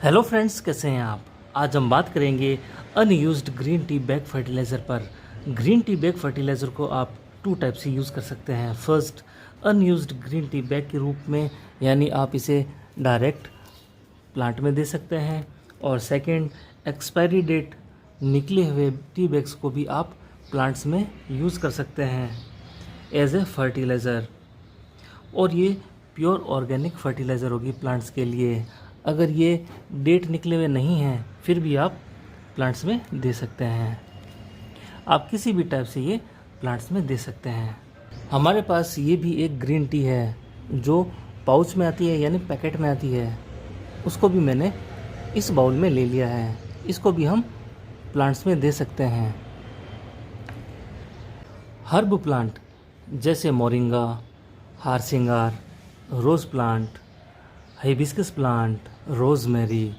Hello friends, कैसे हैं आप। आज हम बात करेंगे unused green tea bag fertiliser पर। ग्रीन टी बैग फर्टिलाइज़र को आप टू टाइप से यूज़ कर सकते हैं। First, unused green tea bag के रूप में, यानी आप इसे डायरेक्ट प्लांट में दे सकते हैं। और सेकंड, एक्सपायरी डेट निकले हुए टी बैग्स को भी आप प्लांट्स में यूज़ कर सकते हैं एज ए फर्टिलाइज़र। और ये प्योर ऑर्गेनिक फर्टिलाइज़र होगी प्लांट्स के लिए। अगर ये डेट निकले हुए नहीं हैं फिर भी आप प्लांट्स में दे सकते हैं। आप किसी भी टाइप से ये प्लांट्स में दे सकते हैं। हमारे पास ये भी एक ग्रीन टी है जो पाउच में आती है, यानी पैकेट में आती है। उसको भी मैंने इस बाउल में ले लिया है। इसको भी हम प्लांट्स में दे सकते हैं। हर्ब प्लांट जैसे मोरिंगा, हारसिंगार, rose plant, hibiscus plant, rosemary,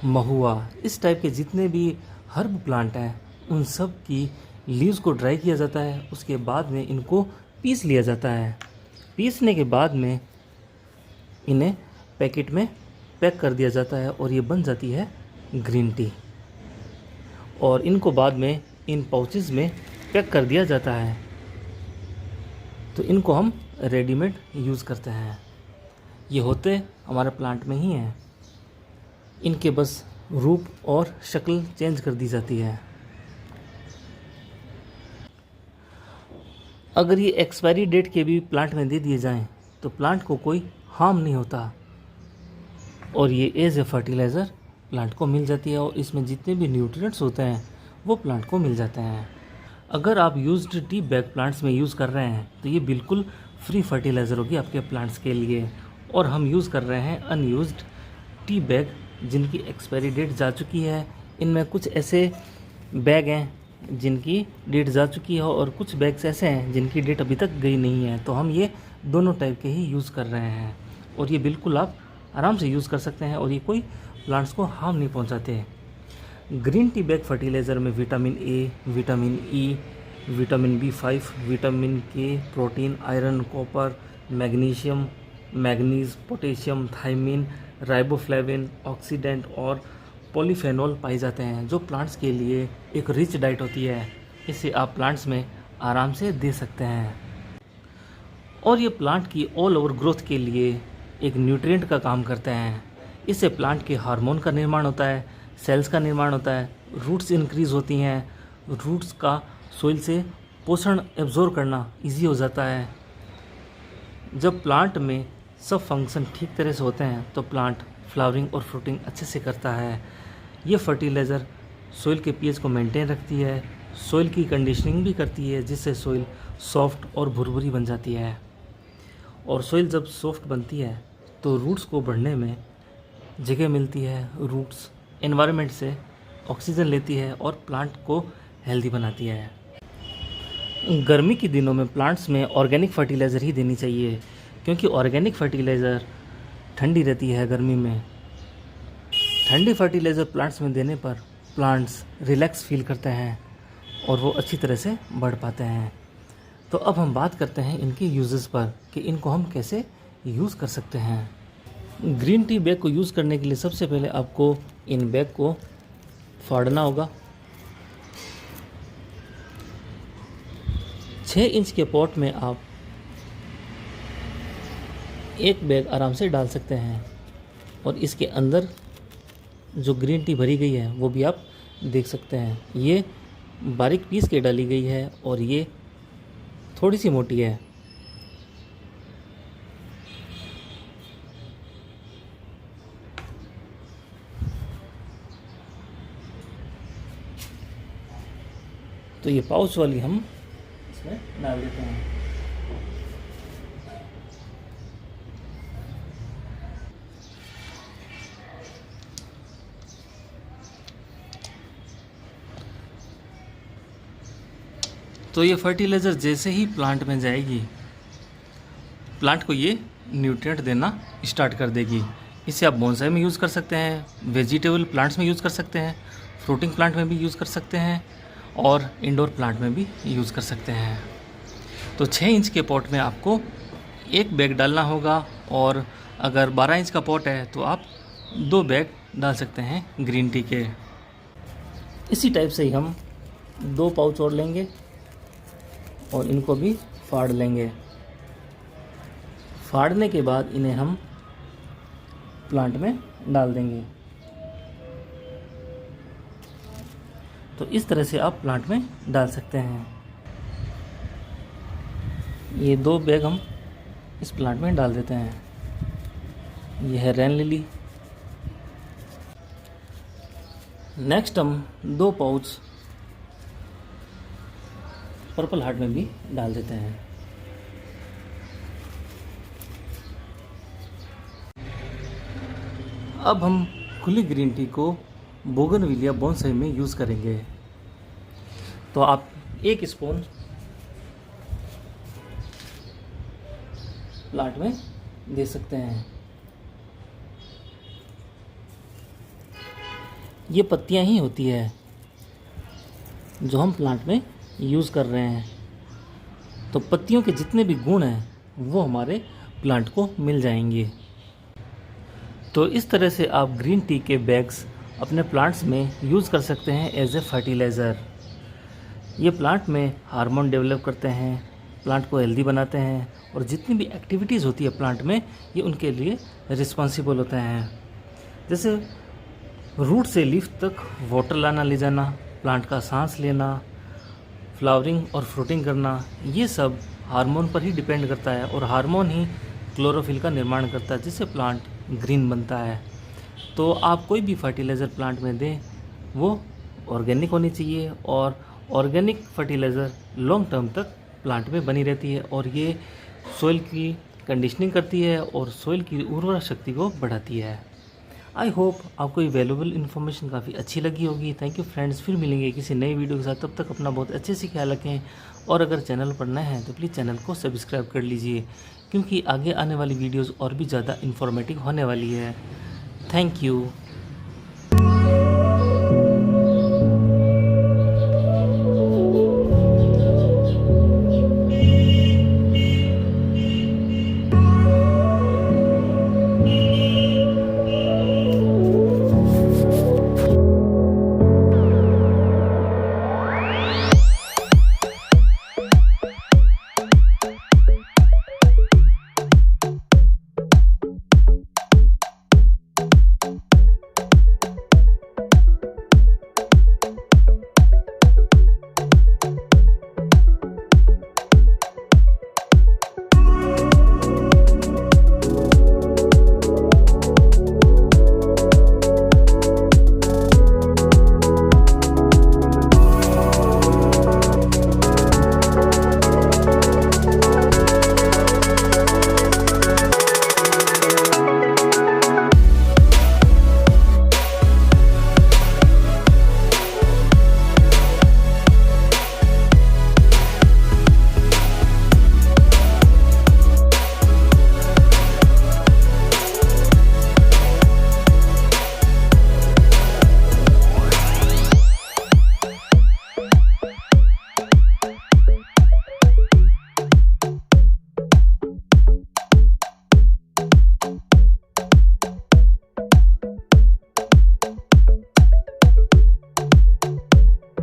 महुआ, इस टाइप के जितने भी हर्ब प्लांट हैं उन सब की लीव्स को ड्राई किया जाता है। उसके बाद में इनको पीस लिया जाता है। पीसने के बाद में इन्हें पैकेट में पैक कर दिया जाता है और ये बन जाती है ग्रीन टी। और इनको बाद में इन पाउचेस में पैक कर दिया जाता है। तो इनको हम रेडीमेड यूज़ करते हैं। ये होते हमारे प्लांट में ही हैं। इनके बस रूप और शक्ल चेंज कर दी जाती है। अगर ये एक्सपायरी डेट के भी प्लांट में दे दिए जाएं तो प्लांट को कोई हार्म नहीं होता और ये एज ए फर्टिलाइज़र प्लांट को मिल जाती है। और इसमें जितने भी न्यूट्रिएंट्स होते हैं वो प्लांट को मिल जाते हैं। अगर आप यूज्ड टी बैग प्लांट्स में यूज़ कर रहे हैं तो ये बिल्कुल फ्री फर्टिलाइज़र होगी आपके प्लांट्स के लिए। और हम यूज़ कर रहे हैं अनयूज्ड टी बैग जिनकी एक्सपायरी डेट जा चुकी है। इनमें कुछ ऐसे बैग हैं जिनकी डेट जा चुकी है और कुछ बैग्स ऐसे हैं जिनकी डेट अभी तक गई नहीं है। तो हम ये दोनों टाइप के ही यूज़ कर रहे हैं और ये बिल्कुल आप आराम से यूज़ कर सकते हैं और ये कोई प्लांट्स को हार्म नहीं पहुंचाते। ग्रीन टी बैग फर्टिलाइज़र में vitamin A, vitamin E, vitamin B5, vitamin K, protein, iron, copper, magnesium, manganese, potassium, thiamine, riboflavin, oxidant और पॉलीफेनॉल पाए जाते हैं जो प्लांट्स के लिए एक रिच डाइट होती है। इसे आप प्लांट्स में आराम से दे सकते हैं। और ये प्लांट की ऑल ओवर ग्रोथ के लिए एक न्यूट्रिएंट का काम करते हैं। इससे प्लांट के हार्मोन का निर्माण होता है, सेल्स का निर्माण होता है, रूट्स इंक्रीज होती हैं, रूट्स का सोइल से पोषण एब्जॉर्ब करना इजी हो जाता है। जब प्लांट में सब फंक्शन ठीक तरह से होते हैं तो प्लांट फ्लावरिंग और फ्रूटिंग अच्छे से करता है। ये फर्टिलाइज़र सोइल के पीएच को मेंटेन रखती है, सोइल की कंडीशनिंग भी करती है जिससे सोइल सॉफ्ट और भुरभुरी बन जाती है। और सोइल जब सॉफ्ट बनती है तो रूट्स को बढ़ने में जगह मिलती है। रूट्स एनवायरनमेंट से ऑक्सीजन लेती है और प्लांट को हेल्दी बनाती है। गर्मी के दिनों में प्लांट्स में ऑर्गेनिक फर्टिलाइज़र ही देनी चाहिए क्योंकि ऑर्गेनिक फर्टिलाइज़र ठंडी रहती है गर्मी में। ठंडी फर्टिलाइज़र प्लांट्स में देने पर प्लांट्स रिलैक्स फील करते हैं और वो अच्छी तरह से बढ़ पाते हैं। तो अब हम बात करते हैं इनके यूजेस पर कि इनको हम कैसे यूज़ कर सकते हैं। ग्रीन टी बैग को यूज़ करने के लिए सबसे पहले आपको इन बैग को फाड़ना होगा। 6 इंच के पॉट में आप एक बैग आराम से डाल सकते हैं और इसके अंदर जो ग्रीन टी भरी गई है वो भी आप देख सकते हैं। ये बारीक पीस के डाली गई है और ये थोड़ी सी मोटी है। तो ये पाउच वाली हम इसमें डाल देते हैं। तो ये फर्टिलाइज़र जैसे ही प्लांट में जाएगी प्लांट को ये न्यूट्रिएंट देना स्टार्ट कर देगी। इसे आप बोनसाई में यूज़ कर सकते हैं, वेजिटेबल प्लांट्स में यूज़ कर सकते हैं, फ्रूटिंग प्लांट में भी यूज़ कर सकते हैं और इंडोर प्लांट में भी यूज़ कर सकते हैं। तो 6 इंच के पॉट में आपको एक बैग डालना होगा और अगर 12 इंच का पॉट है तो आप 2 बैग डाल सकते हैं ग्रीन टी के। इसी टाइप से ही हम 2 पाउच और लेंगे और इनको भी फाड़ लेंगे। फाड़ने के बाद इन्हें हम प्लांट में डाल देंगे। तो इस तरह से आप प्लांट में डाल सकते हैं। ये 2 बैग हम इस प्लांट में डाल देते हैं। यह है रेन लिली। नेक्स्ट हम 2 पाउच पर्पल हार्ट में भी डाल देते हैं। अब हम खुली ग्रीन टी को बोगनविलिया बोनसाई में यूज़ करेंगे। तो आप 1 स्पून प्लांट में दे सकते हैं। ये पत्तियां ही होती है जो हम प्लांट में यूज़ कर रहे हैं। तो पत्तियों के जितने भी गुण हैं वो हमारे प्लांट को मिल जाएंगे। तो इस तरह से आप ग्रीन टी के बैग्स अपने प्लांट्स में यूज़ कर सकते हैं एज ए फर्टिलाइज़र। ये प्लांट में हार्मोन डेवलप करते हैं, प्लांट को हेल्दी बनाते हैं और जितनी भी एक्टिविटीज़ होती है प्लांट में ये उनके लिए रिस्पॉन्सिबल होते हैं। जैसे रूट से लीफ तक वाटर लाना ले जाना, प्लांट का सांस लेना, फ्लावरिंग और फ्रूटिंग करना, ये सब हार्मोन पर ही डिपेंड करता है और हार्मोन ही क्लोरोफिल का निर्माण करता है जिससे प्लांट ग्रीन बनता है। तो आप कोई भी फर्टिलाइज़र प्लांट में दें वो ऑर्गेनिक होनी चाहिए और ऑर्गेनिक फर्टिलाइज़र लॉन्ग टर्म तक प्लांट में बनी रहती है और ये सॉइल की कंडीशनिंग करती है और सॉइल की उर्वरा शक्ति को बढ़ाती है। आई होप आपको ये वैल्यूबल इन्फॉर्मेशन काफ़ी अच्छी लगी होगी। थैंक यू फ्रेंड्स, फिर मिलेंगे किसी नई वीडियो के साथ। तब तक अपना बहुत अच्छे से ख्याल रखें और अगर चैनल पर नए हैं तो प्लीज़ चैनल को सब्सक्राइब कर लीजिए क्योंकि आगे आने वाली वीडियोज़ और भी ज़्यादा इन्फॉर्मेटिव होने वाली है। Thank you.